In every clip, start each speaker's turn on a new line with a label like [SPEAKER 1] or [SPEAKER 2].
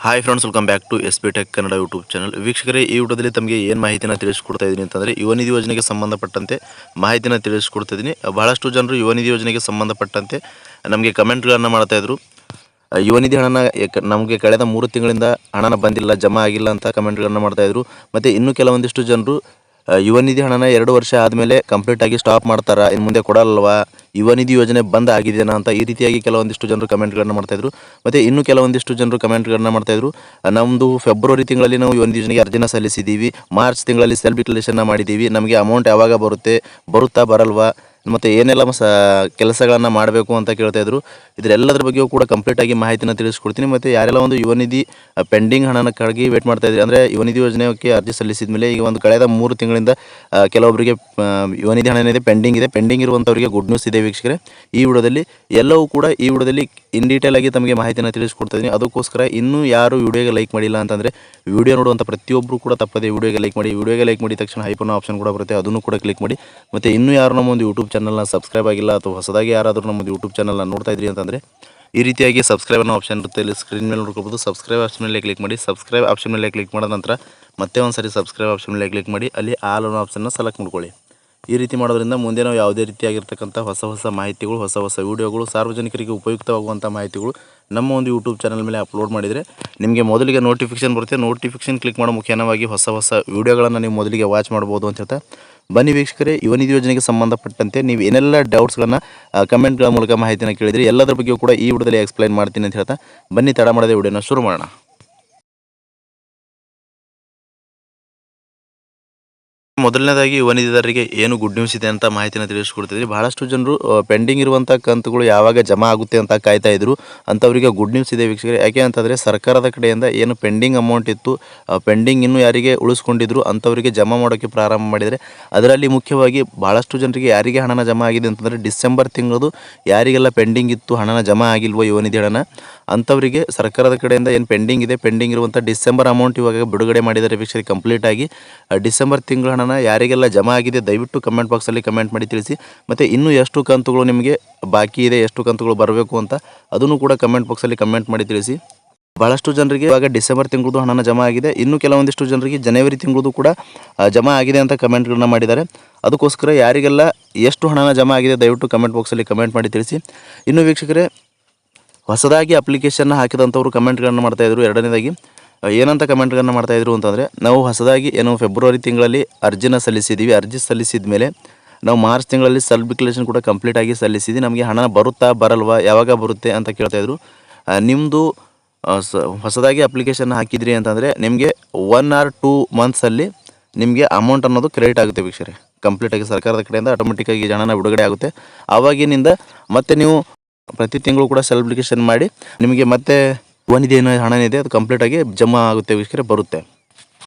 [SPEAKER 1] Hi friends, welcome back to S P Tech Kannada YouTube channel. ವೀಕ್ಷಕರೇ, ಈ ವಿಡಿಯೋದಲ್ಲಿ ತಮಗೆ ಏನು ಮಾಹಿತಿನ ತಿಳಿಸ್ಕೊಡ್ತಾ ಇದ್ದೀನಿ ಅಂತಂದರೆ, ಯುವ ನಿಧಿ ಯೋಜನೆಗೆ ಸಂಬಂಧಪಟ್ಟಂತೆ ಮಾಹಿತಿನ ತಿಳಿಸ್ಕೊಡ್ತಾ ಇದ್ದೀನಿ. ಬಹಳಷ್ಟು ಜನರು ಯುವ ನಿಧಿ ಯೋಜನೆಗೆ ಸಂಬಂಧಪಟ್ಟಂತೆ ನಮಗೆ ಕಮೆಂಟ್ಗಳನ್ನು ಮಾಡ್ತಾಯಿದ್ರು. ಯುವ ನಿಧಿ ಹಣನ ನಮಗೆ ಕಳೆದ 3 ತಿಂಗಳಿಂದ ಹಣನ ಬಂದಿಲ್ಲ, ಜಮಾ ಆಗಿಲ್ಲ ಅಂತ ಕಮೆಂಟ್ಗಳನ್ನು ಮಾಡ್ತಾಯಿದ್ರು. ಮತ್ತು ಇನ್ನೂ ಕೆಲವೊಂದಿಷ್ಟು ಜನರು ಯುವ ನಿಧಿ ಹಣನ 2 ವರ್ಷ ಆದಮೇಲೆ ಕಂಪ್ಲೀಟಾಗಿ ಸ್ಟಾಪ್ ಮಾಡ್ತಾರಾ, ಇನ್ನು ಮುಂದೆ ಕೊಡಲ್ವಾ, ಯುವ ನಿಧಿ ಯೋಜನೆ ಬಂದ್ ಆಗಿದೆಯಾ ಅಂತ ಈ ರೀತಿಯಾಗಿ ಕೆಲವೊಂದಿಷ್ಟು ಜನರು ಕಮೆಂಟ್ಗಳನ್ನು ಮಾಡ್ತಾಯಿದ್ರು. ಮತ್ತು ಇನ್ನೂ ಕೆಲವೊಂದಿಷ್ಟು ಜನರು ಕಮೆಂಟ್ಗಳನ್ನು ಮಾಡ್ತಾಯಿದ್ರು, ನಮ್ಮದು ಫೆಬ್ರವರಿ ತಿಂಗಳಲ್ಲಿ ನಾವು ಯುವ ನಿಧಿ ಯೋಜನೆಗೆ ಅರ್ಜಿನ ಸಲ್ಲಿಸಿದ್ದೀವಿ, ಮಾರ್ಚ್ ತಿಂಗಳಲ್ಲಿ ಸೆಲ್ಫ್ ಡಿಕ್ಲರೇಷನ್ನ ಮಾಡಿದ್ದೀವಿ, ನಮಗೆ ಅಮೌಂಟ್ ಯಾವಾಗ ಬರುತ್ತಾ ಬರಲ್ವಾ, ಮತ್ತು ಏನೆಲ್ಲ ಕೆಲಸಗಳನ್ನು ಮಾಡಬೇಕು ಅಂತ ಕೇಳ್ತಾಯಿದ್ರು. ಇದರೆಲ್ಲದರ ಬಗ್ಗೆಯೂ ಕೂಡ ಕಂಪ್ಲೀಟಾಗಿ ಮಾಹಿತಿನ ತಿಳಿಸ್ಕೊಡ್ತೀನಿ. ಮತ್ತು ಯಾರೆಲ್ಲ ಒಂದು ಯುವ ನಿಧಿ ಪೆಂಡಿಂಗ್ ಹಣಕ್ಕಾಗಿ ವೇಟ್ ಮಾಡ್ತಾಯಿದ್ರಿ, ಅಂದರೆ ಯುವ ನಿಧಿ ಯೋಜನೆಗೆ ಅರ್ಜಿ ಸಲ್ಲಿಸಿದ ಮೇಲೆ ಈಗ ಒಂದು ಕಳೆದ 3 ತಿಂಗಳಿಂದ ಕೆಲವೊಬ್ಬರಿಗೆ ಯುವ ನಿಧಿ ಹಣ ಏನಿದೆ ಪೆಂಡಿಂಗ್ ಇರುವಂಥವರಿಗೆ ಗುಡ್ ನ್ಯೂಸ್ ಇದೆ ವೀಕ್ಷಕರೇ. ಈ ವಿಡಿಯೋದಲ್ಲಿ ಎಲ್ಲವೂ ಕೂಡ ಈ ವಿಡಿಯೋದಲ್ಲಿ ಇನ್ ಡೀಟೇಲ್ ಆಗಿ ತಮಗೆ ಮಾಹಿತಿನ ತಿಳಿಸ್ಕೊಡ್ತಾಯಿದ್ದೀನಿ. ಅದಕ್ಕೋಸ್ಕರ ಇನ್ನೂ ಯಾರು ವಿಡಿಯೋಗೆ ಲೈಕ್ ಮಾಡಿಲ್ಲ ಅಂತಂದರೆ ವಿಡಿಯೋ ನೋಡುವಂಥ ಪ್ರತಿಯೊಬ್ಬರು ಕೂಡ ತಪ್ಪದೆ ವಿಡಿಯೋಗೆ ಲೈಕ್ ಮಾಡಿ. ವಿಡಿಯೋಗೆ ಲೈಕ್ ಮಾಡಿದ ತಕ್ಷಣ ಹೈಪನ್ ಆಪ್ಷನ್ ಕೂಡ ಬರುತ್ತೆ, ಅದನ್ನು ಕೂಡ ಕ್ಲಿಕ್ ಮಾಡಿ. ಮತ್ತು ಇನ್ನೂ ಯಾರು ನಮ್ಮ ಒಂದು ಯೂಟ್ಯೂಬ್ ಚಾನಲ್ನ ಸಬ್ಸ್ಕ್ರೈಬ್ ಆಗಿಲ್ಲ ಅಥವಾ ಹೊಸದಾಗಿ ಯಾರಾದರೂ ನಮ್ಮದು ಯೂಟ್ಯೂಬ್ ಚಾನಲ್ನ ನೋಡ್ತಾ ಇದ್ರಿ ಅಂತಂದರೆ ಈ ರೀತಿಯಾಗಿ ಸಬ್ಸ್ಕ್ರೈಬ್ ಅನ್ನೋ ಆಪ್ಷನ್ ಇರುತ್ತೆ, ಇಲ್ಲಿ ಸ್ಕ್ರೀನ್ ಮೇಲೆ ನೋಡ್ಕೋಬೋದು. ಸಬ್ಸ್ಕ್ರೈಬ್ ಆಪ್ಷನ್ ಮೇಲೆ ಕ್ಲಿಕ್ ಮಾಡಿ. ಸಬ್ಸ್ಕ್ರೈಬ್ ಆಪ್ಷನ್ ಮೇಲೆ ಕ್ಲಿಕ್ ಮಾಡಿದ ನಂತರ ಮತ್ತೆ ಒಂದು ಸರಿ ಸಬ್ಸ್ಕ್ರೈಬ್ ಆಪ್ಷನ್ ಮೇಲೆ ಕ್ಲಿಕ್ ಮಾಡಿ, ಅಲ್ಲಿ ಆಲ್ ಅನ್ನೋ ಆಪ್ಷನ್ನ ಸೆಲೆಕ್ಟ್ ಮಾಡ್ಕೊಳ್ಳಿ. ಈ ರೀತಿ ಮಾಡೋದ್ರಿಂದ ಮುಂದೆ ನಾವು ಯಾವುದೇ ರೀತಿಯಾಗಿರ್ತಕ್ಕಂಥ ಹೊಸ ಮಾಹಿತಿಗಳು, ಹೊಸ ವೀಡಿಯೋಗಳು, ಸಾರ್ವಜನಿಕರಿಗೆ ಉಪಯುಕ್ತವಾಗುವಂಥ ಮಾಹಿತಿಗಳು ನಮ್ಮ ಒಂದು ಯೂಟ್ಯೂಬ್ ಚಾನಲ್ ಮೇಲೆ ಅಪ್ಲೋಡ್ ಮಾಡಿದರೆ ನಿಮಗೆ ಮೊದಲಿಗೆ ನೋಟಿಫಿಕೇಷನ್ ಬರುತ್ತೆ. ನೋಟಿಫಿಕೇಷನ್ ಕ್ಲಿಕ್ ಮಾಡೋ ಮುಖೇನವಾಗಿ ಹೊಸ ವೀಡಿಯೋಗಳನ್ನು ನೀವು ಮೊದಲಿಗೆ ವಾಚ್ ಮಾಡ್ಬೋದು ಅಂತ ಹೇಳ್ತಾ, ಬನ್ನಿ ವೀಕ್ಷಕರೇ, ಯುವ ನಿಧಿ ಯೋಜನೆಗೆ ಸಂಬಂಧಪಟ್ಟಂತೆ ನೀವು ಏನೆಲ್ಲ ಡೌಟ್ಸ್ಗಳನ್ನು ಕಮೆಂಟ್ಗಳ ಮೂಲಕ ಮಾಹಿತಿನ ಕೇಳಿದರೆ ಎಲ್ಲದರ ಬಗ್ಗೆಯೂ ಕೂಡ ಈ ವಿಡಿಯೋದಲ್ಲಿ ಎಕ್ಸ್ಪ್ಲೈನ್ ಮಾಡ್ತೀನಿ ಅಂತ ಹೇಳ್ತಾ, ಬನ್ನಿ ತಡ ಮಾಡದೆ ವಿಡಿಯೋನ ಶುರು ಮಾಡೋಣ. ಮೊದಲನೇದಾಗಿ ಯುವ ನಿಧಿದಾರರಿಗೆ ಏನು ಗುಡ್ ನ್ಯೂಸ್ ಇದೆ ಅಂತ ಮಾಹಿತಿನ ತಿಳಿಸ್ಕೊಡ್ತಿದ್ವಿ. ಬಹಳಷ್ಟು ಜನರು ಪೆಂಡಿಂಗ್ ಇರುವಂಥ ಕಂತುಗಳು ಯಾವಾಗ ಜಮಾ ಆಗುತ್ತೆ ಅಂತ ಕಾಯ್ತಾ ಇದ್ರು, ಅಂಥವರಿಗೆ ಗುಡ್ ನ್ಯೂಸ್ ಇದೆ ವೀಕ್ಷಕರೇ. ಯಾಕೆ ಅಂತಂದರೆ ಸರ್ಕಾರದ ಕಡೆಯಿಂದ ಏನು ಪೆಂಡಿಂಗ್ ಅಮೌಂಟ್ ಇತ್ತು, ಪೆಂಡಿಂಗ್ ಇನ್ನೂ ಯಾರಿಗೆ ಉಳಿಸ್ಕೊಂಡಿದ್ರು ಅಂಥವರಿಗೆ ಜಮಾ ಮಾಡೋಕ್ಕೆ ಪ್ರಾರಂಭ ಮಾಡಿದರೆ, ಅದರಲ್ಲಿ ಮುಖ್ಯವಾಗಿ ಬಹಳಷ್ಟು ಜನರಿಗೆ ಯಾರಿಗೆ ಹಣನ ಜಮಾ ಆಗಿದೆ ಅಂತಂದರೆ ಡಿಸೆಂಬರ್ ತಿಂಗಳದು ಯಾರಿಗೆಲ್ಲ ಪೆಂಡಿಂಗ್ ಇತ್ತು, ಹಣನ ಜಮಾ ಆಗಿಲ್ವೋ ಯುವ ನಿಧಿ ಹಣನ, ಅಂಥವರಿಗೆ ಸರ್ಕಾರದ ಕಡೆಯಿಂದ ಏನು ಪೆಂಡಿಂಗ್ ಇರುವಂಥ ಡಿಸೆಂಬರ್ ಅಮೌಂಟ್ ಇವಾಗ ಬಿಡುಗಡೆ ಮಾಡಿದ್ದಾರೆ ವೀಕ್ಷಕರೇ. ಕಂಪ್ಲೀಟಾಗಿ ಡಿಸೆಂಬರ್ ತಿಂಗಳ ಹಣನ ಯಾರಿಗೆಲ್ಲ ಜಮಾ ಆಗಿದೆ ದಯವಿಟ್ಟು ಕಮೆಂಟ್ ಬಾಕ್ಸಲ್ಲಿ ಕಮೆಂಟ್ ಮಾಡಿ ತಿಳಿಸಿ. ಮತ್ತು ಇನ್ನೂ ಎಷ್ಟು ಕಂತುಗಳು ನಿಮಗೆ ಬಾಕಿ ಇದೆ, ಎಷ್ಟು ಕಂತುಗಳು ಬರಬೇಕು ಅಂತ ಅದನ್ನು ಕೂಡ ಕಮೆಂಟ್ ಬಾಕ್ಸಲ್ಲಿ ಕಮೆಂಟ್ ಮಾಡಿ ತಿಳಿಸಿ. ಭಾಳಷ್ಟು ಜನರಿಗೆ ಇವಾಗ ಡಿಸೆಂಬರ್ ತಿಂಗಳದು ಹಣನ ಜಮಾ ಆಗಿದೆ, ಇನ್ನು ಕೆಲವೊಂದಿಷ್ಟು ಜನರಿಗೆ ಜನವರಿ ತಿಂಗಳದು ಕೂಡ ಜಮಾ ಆಗಿದೆ ಅಂತ ಕಮೆಂಟ್ಗಳನ್ನ ಮಾಡಿದ್ದಾರೆ. ಅದಕ್ಕೋಸ್ಕರ ಯಾರಿಗೆಲ್ಲ ಎಷ್ಟು ಹಣನ ಜಮಾ ಆಗಿದೆ ದಯವಿಟ್ಟು ಕಮೆಂಟ್ ಬಾಕ್ಸಲ್ಲಿ ಕಮೆಂಟ್ ಮಾಡಿ ತಿಳಿಸಿ. ಇನ್ನು ವೀಕ್ಷಕರೇ, ಹೊಸದಾಗಿ ಅಪ್ಲಿಕೇಶನ್ನ ಹಾಕಿದಂಥವ್ರು ಕಮೆಂಟ್ಗಳನ್ನು ಮಾಡ್ತಾಯಿದ್ರು. ಎರಡನೇದಾಗಿ ಏನಂತ ಕಮೆಂಟ್ಗಳನ್ನು ಮಾಡ್ತಾಯಿದ್ರು ಅಂತಂದರೆ, ನಾವು ಹೊಸದಾಗಿ ಏನು ಫೆಬ್ರವರಿ ತಿಂಗಳಲ್ಲಿ ಅರ್ಜಿನ ಸಲ್ಲಿಸಿದ್ದೀವಿ, ಅರ್ಜಿ ಸಲ್ಲಿಸಿದ ಮೇಲೆ ನಾವು ಮಾರ್ಚ್ ತಿಂಗಳಲ್ಲಿ ಸೆಲ್ಫ್ ಡಿಕ್ಲರೇಷನ್ ಕೂಡ ಕಂಪ್ಲೀಟಾಗಿ ಸಲ್ಲಿಸಿದ್ವಿ, ನಮಗೆ ಹಣ ಬರುತ್ತಾ ಬರಲ್ವಾ, ಯಾವಾಗ ಬರುತ್ತೆ ಅಂತ ಕೇಳ್ತಾಯಿದ್ರು. ನಿಮ್ಮದು ಹೊಸದಾಗಿ ಅಪ್ಲಿಕೇಶನ್ ಹಾಕಿದ್ರಿ ಅಂತಂದರೆ ನಿಮಗೆ 1 or 2 ಮಂತ್ಸಲ್ಲಿ ನಿಮಗೆ ಅಮೌಂಟ್ ಅನ್ನೋದು ಕ್ರೆಡಿಟ್ ಆಗುತ್ತೆ ವೀಕ್ಷಕರೇ. ಕಂಪ್ಲೀಟಾಗಿ ಸರ್ಕಾರದ ಕಡೆಯಿಂದ ಆಟೋಮೆಟಿಕ್ಕಾಗಿ ಹಣನ ಬಿಡುಗಡೆ ಆಗುತ್ತೆ. ಆವಾಗಿನಿಂದ ಮತ್ತೆ ನೀವು ಪ್ರತಿ ತಿಂಗಳು ಕೂಡ ಸೆಲ್ಫ್ ಡಿಕ್ಲರೇಷನ್ ಮಾಡಿ ನಿಮಗೆ ಮತ್ತೆ ಯುವ ನಿಧಿ ಏನೋ ಹಣ ಏನಿದೆ ಅದು ಕಂಪ್ಲೀಟಾಗಿ ಜಮಾ ಆಗುತ್ತೆ ವೀಕ್ಷಕರೇ, ಬರುತ್ತೆ.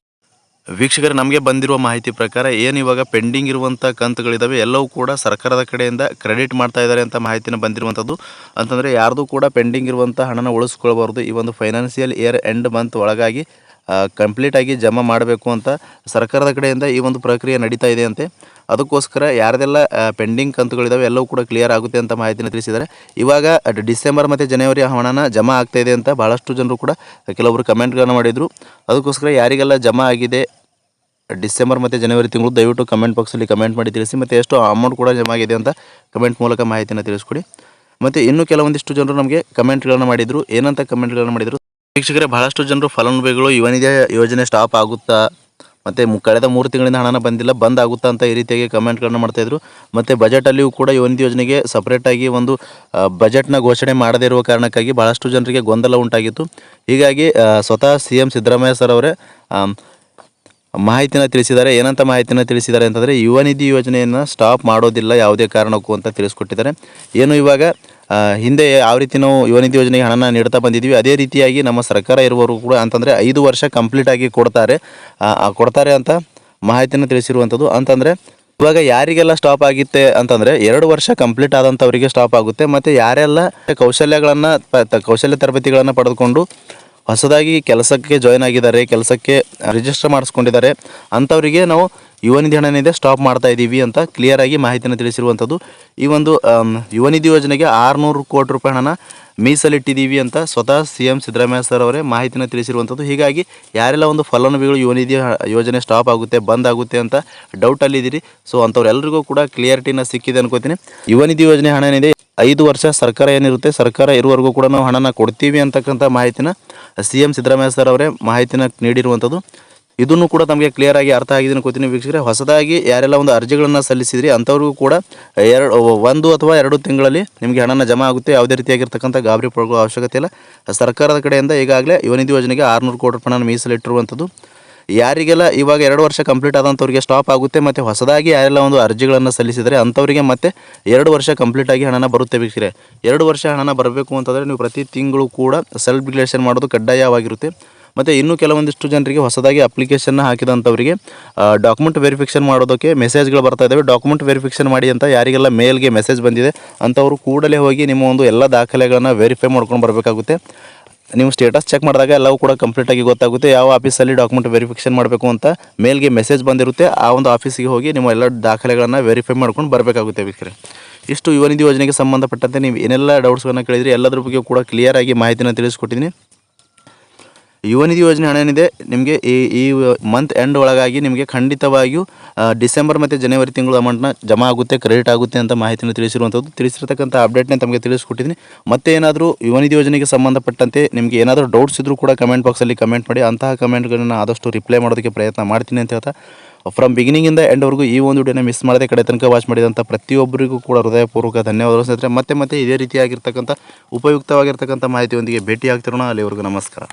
[SPEAKER 1] ವೀಕ್ಷಕರೇ, ನಮಗೆ ಬಂದಿರುವ ಮಾಹಿತಿ ಪ್ರಕಾರ ಏನು ಇವಾಗ ಪೆಂಡಿಂಗ್ ಇರುವಂಥ ಕಂತುಗಳಿದ್ದಾವೆ ಎಲ್ಲವೂ ಕೂಡ ಸರ್ಕಾರದ ಕಡೆಯಿಂದ ಕ್ರೆಡಿಟ್ ಮಾಡ್ತಾ ಇದ್ದಾರೆ ಅಂತ ಮಾಹಿತಿನ ಬಂದಿರುವಂಥದ್ದು. ಅಂತಂದರೆ ಯಾರ್ದು ಕೂಡ ಪೆಂಡಿಂಗ್ ಇರುವಂಥ ಹಣನ ಉಳಿಸ್ಕೊಳ್ಬಾರ್ದು. ಈ ಒಂದು ಫೈನಾನ್ಷಿಯಲ್ ಇಯರ್ ಎಂಡ್ ಮಂತ್ ಒಳಗಾಗಿ ಕಂಪ್ಲೀಟಾಗಿ ಜಮಾ ಮಾಡಬೇಕು ಅಂತ ಸರ್ಕಾರದ ಕಡೆಯಿಂದ ಈ ಒಂದು ಪ್ರಕ್ರಿಯೆ ನಡೀತಾ ಇದೆ ಅಂತೆ. ಅದಕ್ಕೋಸ್ಕರ ಯಾರ್ದೆಲ್ಲ ಪೆಂಡಿಂಗ್ ಕಂತುಗಳಿದ್ದಾವೆ ಎಲ್ಲವೂ ಕೂಡ ಕ್ಲಿಯರ್ ಆಗುತ್ತೆ ಅಂತ ಮಾಹಿತಿನ ತಿಳಿಸಿದ್ದಾರೆ. ಇವಾಗ ಡಿಸೆಂಬರ್ ಮತ್ತು ಜನವರಿ ಹಣನ ಜಮಾ ಆಗ್ತಾಯಿದೆ ಅಂತ ಭಾಳಷ್ಟು ಜನರು ಕೂಡ ಕೆಲವರು ಕಮೆಂಟ್ಗಳನ್ನು ಮಾಡಿದರು. ಅದಕ್ಕೋಸ್ಕರ ಯಾರಿಗೆಲ್ಲ ಜಮಾ ಆಗಿದೆ ಡಿಸೆಂಬರ್ ಮತ್ತು ಜನವರಿ ತಿಂಗಳು ದಯವಿಟ್ಟು ಕಮೆಂಟ್ ಬಾಕ್ಸಲ್ಲಿ ಕಮೆಂಟ್ ಮಾಡಿ ತಿಳಿಸಿ. ಮತ್ತು ಎಷ್ಟು ಅಮೌಂಟ್ ಕೂಡ ಜಮಾ ಆಗಿದೆ ಅಂತ ಕಮೆಂಟ್ ಮೂಲಕ ಮಾಹಿತಿನ ತಿಳಿಸ್ಕೊಡಿ. ಮತ್ತು ಇನ್ನೂ ಕೆಲವೊಂದಿಷ್ಟು ಜನರು ನಮಗೆ ಕಮೆಂಟ್ಗಳನ್ನು ಮಾಡಿದರು. ಏನಂತ ಕಮೆಂಟ್ಗಳನ್ನು ಮಾಡಿದರು ವೀಕ್ಷಕರೇ, ಬಹಳಷ್ಟು ಜನರು ಫಲಾನುಭವಿಗಳು ಯುವ ನಿಧಿ ಯೋಜನೆ ಸ್ಟಾಪ್ ಆಗುತ್ತಾ, ಮತ್ತು ಕಳೆದ 3 ತಿಂಗಳಿಂದ ಹಣನ ಬಂದ್ ಆಗುತ್ತಾ ಅಂತ ಈ ರೀತಿಯಾಗಿ ಕಮೆಂಟ್ಗಳನ್ನು ಮಾಡ್ತಾಯಿದ್ರು. ಮತ್ತು ಬಜೆಟಲ್ಲಿಯೂ ಕೂಡ ಯುವ ನಿಧಿ ಯೋಜನೆಗೆ ಸಪ್ರೇಟಾಗಿ ಒಂದು ಬಜೆಟ್ನ ಘೋಷಣೆ ಮಾಡದೇ ಇರುವ ಕಾರಣಕ್ಕಾಗಿ ಭಾಳಷ್ಟು ಜನರಿಗೆ ಗೊಂದಲ ಉಂಟಾಗಿತ್ತು. ಹೀಗಾಗಿ ಸ್ವತಃ CM ಸಿದ್ದರಾಮಯ್ಯ ಸರ್ ಅವರೇ ಮಾಹಿತಿನ ತಿಳಿಸಿದ್ದಾರೆ. ಏನಂತ ಮಾಹಿತಿನ ತಿಳಿಸಿದ್ದಾರೆ ಅಂತಂದರೆ, ಯುವ ನಿಧಿ ಯೋಜನೆಯನ್ನು ಸ್ಟಾಪ್ ಮಾಡೋದಿಲ್ಲ ಯಾವುದೇ ಕಾರಣಕ್ಕೂ ಅಂತ ತಿಳಿಸ್ಕೊಟ್ಟಿದ್ದಾರೆ. ಏನು ಇವಾಗ ಹಿಂದೆ ಯಾವ ರೀತಿ ನಾವು ಯುವ ನಿಧಿ ಯೋಜನೆಗೆ ಹಣನ ನೀಡ್ತಾ ಬಂದಿದ್ವಿ ಅದೇ ರೀತಿಯಾಗಿ ನಮ್ಮ ಸರ್ಕಾರ ಇರುವವರು ಕೂಡ ಅಂತಂದರೆ 5 ವರ್ಷ ಕಂಪ್ಲೀಟಾಗಿ ಕೊಡ್ತಾರೆ ಅಂತ ಮಾಹಿತಿನ ತಿಳಿಸಿರುವಂಥದ್ದು. ಅಂತಂದರೆ ಇವಾಗ ಯಾರಿಗೆಲ್ಲ ಸ್ಟಾಪ್ ಆಗಿತ್ತೆ ಅಂತಂದರೆ 2 ವರ್ಷ ಕಂಪ್ಲೀಟ್ ಆದಂಥವರಿಗೆ ಸ್ಟಾಪ್ ಆಗುತ್ತೆ. ಮತ್ತು ಯಾರೆಲ್ಲ ಕೌಶಲ್ಯ ತರಬೇತಿಗಳನ್ನು ಪಡೆದುಕೊಂಡು ಹೊಸದಾಗಿ ಕೆಲಸಕ್ಕೆ ಜಾಯ್ನ್ ಆಗಿದ್ದಾರೆ, ಕೆಲಸಕ್ಕೆ ರಿಜಿಸ್ಟರ್ ಮಾಡಿಸ್ಕೊಂಡಿದ್ದಾರೆ, ಅಂಥವರಿಗೆ ನಾವು ಯುವ ನಿಧಿ ಹಣ ಏನಿದೆ ಸ್ಟಾಪ್ ಮಾಡ್ತಾ ಇದ್ದೀವಿ ಅಂತ ಕ್ಲಿಯರಾಗಿ ಮಾಹಿತಿನ ತಿಳಿಸಿರುವಂಥದ್ದು. ಈ ಒಂದು ಯುವ ನಿಧಿ ಯೋಜನೆಗೆ 600 ಕೋಟಿ ರೂಪಾಯಿ ಹಣನ ಮೀಸಲಿಟ್ಟಿದ್ದೀವಿ ಅಂತ ಸ್ವತಃ CM ಸಿದ್ದರಾಮಯ್ಯ ಸರ್ ಅವರೇ ಮಾಹಿತಿನ ತಿಳಿಸಿರುವಂಥದ್ದು. ಹೀಗಾಗಿ ಯಾರೆಲ್ಲ ಒಂದು ಫಲಾನುಭವಿಗಳು ಯುವ ನಿಧಿ ಯೋಜನೆ ಸ್ಟಾಪ್ ಆಗುತ್ತೆ ಬಂದ್ ಆಗುತ್ತೆ ಅಂತ ಡೌಟಲ್ಲಿದ್ದೀರಿ, ಸೊ ಅಂಥವ್ರೆಲ್ರಿಗೂ ಕೂಡ ಕ್ಲಿಯರಿಟಿನ ಸಿಕ್ಕಿದೆ ಅನ್ಕೋತೀನಿ. ಯುವ ನಿಧಿ ಯೋಜನೆ ಹಣ ಏನಿದೆ 5 ವರ್ಷ ಸರ್ಕಾರ ಏನಿರುತ್ತೆ, ಸರ್ಕಾರ ಇರುವವರೆಗೂ ಕೂಡ ನಾವು ಹಣನ ಕೊಡ್ತೀವಿ ಅಂತಕ್ಕಂಥ ಮಾಹಿತಿನ CM ಸಿದ್ದರಾಮಯ್ಯ ಸರ್ ಅವರೇ ಮಾಹಿತಿನ ನೀಡಿರುವಂಥದ್ದು. ಇದನ್ನು ಕೂಡ ತಮಗೆ ಕ್ಲಿಯರ್ ಆಗಿ ಅರ್ಥ ಆಗಿದೆ ಅನ್ಕೋತೀನಿ ವೀಕ್ಷಕರೇ. ಹೊಸದಾಗಿ ಯಾರೆಲ್ಲ ಒಂದು ಅರ್ಜಿಗಳನ್ನು ಸಲ್ಲಿಸಿದ್ರಿ ಅಂಥವ್ರಿಗೂ ಕೂಡ 1 ಅಥವಾ 2 ತಿಂಗಳಲ್ಲಿ ನಿಮಗೆ ಹಣನ ಜಮಾ ಆಗುತ್ತೆ. ಯಾವುದೇ ರೀತಿಯಾಗಿರ್ತಕ್ಕಂಥ ಗಾಬರಿ ಪಡೋ ಅವಶ್ಯಕತೆ ಇಲ್ಲ. ಸರ್ಕಾರದ ಕಡೆಯಿಂದ ಈಗಾಗಲೇ ಯುವ ನಿಧಿ ಯೋಜನೆಗೆ 600 ಕೋಟಿ ರೂಪಾಯಿನ ಮೀಸಲಿಟ್ಟಿರುವಂಥದ್ದು. ಯಾರಿಗೆಲ್ಲ ಇವಾಗ 2 ವರ್ಷ ಕಂಪ್ಲೀಟ್ ಆದಂಥವ್ರಿಗೆ ಸ್ಟಾಪ್ ಆಗುತ್ತೆ, ಮತ್ತು ಹೊಸದಾಗಿ ಯಾರೆಲ್ಲ ಒಂದು ಅರ್ಜಿಗಳನ್ನು ಸಲ್ಲಿಸಿದರೆ ಅಂಥವರಿಗೆ ಮತ್ತೆ 2 ವರ್ಷ ಕಂಪ್ಲೀಟಾಗಿ ಹಣನ ಬರುತ್ತೆ ವೀಕ್ಷಕರೇ. 2 ವರ್ಷ ಹಣನ ಬರಬೇಕು ಅಂತಂದರೆ ನೀವು ಪ್ರತಿ ತಿಂಗಳು ಕೂಡ ಸೆಲ್ಫ್ ಡಿಕ್ಲೇಷನ್ ಮಾಡೋದು ಕಡ್ಡಾಯವಾಗಿರುತ್ತೆ. ಮತ್ತು ಇನ್ನೂ ಕೆಲವೊಂದಿಷ್ಟು ಜನರಿಗೆ ಹೊಸದಾಗಿ ಅಪ್ಲಿಕೇಶನ್ನ ಹಾಕಿದಂಥವರಿಗೆ ಡಾಕ್ಯುಮೆಂಟ್ ವೆರಿಫಿಕೇಷನ್ ಮಾಡೋದಕ್ಕೆ ಮೆಸೇಜ್ಗಳು ಬರ್ತಾ ಇದ್ದಾವೆ. ಡಾಕ್ಯುಮೆಂಟ್ ವೆರಿಫಿಕೇಷನ್ ಮಾಡಿ ಅಂತ ಯಾರಿಗೆಲ್ಲ ಮೇಲ್ಗೆ ಮೆಸೇಜ್ ಬಂದಿದೆ ಅಂಥವರು ಕೂಡಲೇ ಹೋಗಿ ನಿಮ್ಮ ಒಂದು ಎಲ್ಲ ದಾಖಲೆಗಳನ್ನು ವೆರಿಫೈ ಮಾಡ್ಕೊಂಡು ಬರಬೇಕಾಗುತ್ತೆ. ನೀವು ಸ್ಟೇಟಸ್ ಚೆಕ್ ಮಾಡಿದಾಗ ಎಲ್ಲವೂ ಕೂಡ ಕಂಪ್ಲೀಟಾಗಿ ಗೊತ್ತಾಗುತ್ತೆ. ಯಾವ ಆಫೀಸಲ್ಲಿ ಡಾಕ್ಯುಮೆಂಟ್ ವೆರಿಫಿಕೇಷನ್ ಮಾಡಬೇಕು ಅಂತ ಮೇಲ್ಗೆ ಮೆಸೇಜ್ ಬಂದಿರುತ್ತೆ, ಆ ಒಂದು ಆಫೀಸಿಗೆ ಹೋಗಿ ನಿಮ್ಮ ಎಲ್ಲ ದಾಖಲೆಗಳನ್ನು ವೆರಿಫೈ ಮಾಡ್ಕೊಂಡು ಬರಬೇಕಾಗುತ್ತೆ ವೀಕ್ಷಕರೇ. ಇಷ್ಟು ಯುವ ನಿಧಿ ಯೋಜನೆಗೆ ಸಂಬಂಧಪಟ್ಟಂತೆ ನೀವು ಏನೆಲ್ಲ ಡೌಟ್ಸ್ಗಳನ್ನು ಕೇಳಿದ್ರಿ ಎಲ್ಲದ್ರ ಬಗ್ಗೆ ಕೂಡ ಕ್ಲಿಯರ್ ಆಗಿ ಮಾಹಿತಿನ ತಿಳಿಸ್ಕೊಟ್ಟಿದ್ದೀನಿ. ಯುವ ನಿಧಿ ಯೋಜನೆ ಹಣ ಏನಿದೆ ನಿಮಗೆ ಈ ಮಂತ್ ಎಂಡ್ ಒಳಗಾಗಿ ನಿಮಗೆ ಖಂಡಿತವಾಗಿಯೂ ಡಿಸೆಂಬರ್ ಮತ್ತು ಜನವರಿ ತಿಂಗಳು ಅಮೌಂಟ್ನ ಜಮಾ ಆಗುತ್ತೆ, ಕ್ರೆಡಿಟ್ ಆಗುತ್ತೆ ಅಂತ ಮಾಹಿತಿನ ತಿಳಿಸಿರ್ತಕ್ಕಂಥ ಅಪ್ಡೇಟ್ನ ತಮಗೆ ತಿಳಿಸ್ಕೊಟ್ಟಿದ್ದೀನಿ. ಮತ್ತೆ ಏನಾದರೂ ಯುವ ನಿಧಿ ಯೋಜನೆಗೆ ಸಂಬಂಧಪಟ್ಟಂತೆ ನಿಮಗೆ ಏನಾದರೂ ಡೌಟ್ಸ್ ಇದ್ದರೂ ಕೂಡ ಕಮೆಂಟ್ ಬಾಕ್ಸಲ್ಲಿ ಕಮೆಂಟ್ ಮಾಡಿ. ಅಂತಹ ಕಮೆಂಟ್ಗಳನ್ನು ಆದಷ್ಟು ರಿಪ್ಲೈ ಮಾಡೋದಕ್ಕೆ ಪ್ರಯತ್ನ ಮಾಡ್ತೀನಿ ಅಂತ ಹೇಳ್ತಾ, ಫ್ರಮ್ ಬಿಗಿನಿಂಗಿಂದ ಎಂಡ್ವರೆಗೂ ಈ ಒಂದು ವಿಡಿಯೋನ ಮಿಸ್ ಮಾಡದೆ ಕಡೆ ತನಕ ವಾಚ್ ಮಾಡಿದಂಥ ಪ್ರತಿಯೊಬ್ಬರಿಗೂ ಕೂಡ ಹೃದಯಪೂರ್ವಕ ಧನ್ಯವಾದಗಳು ಸ್ನೇಹಿತರೆ. ಮತ್ತೆ ಇದೇ ರೀತಿಯಾಗಿರ್ತಕ್ಕಂಥ ಉಪಯುಕ್ತವಾಗಿರ್ತಕ್ಕಂಥ ಮಾಹಿತಿಯೊಂದಿಗೆ ಭೇಟಿ ಆಗ್ತಿರೋಣ. ಅಲ್ಲಿವರೆಗೂ ನಮಸ್ಕಾರ.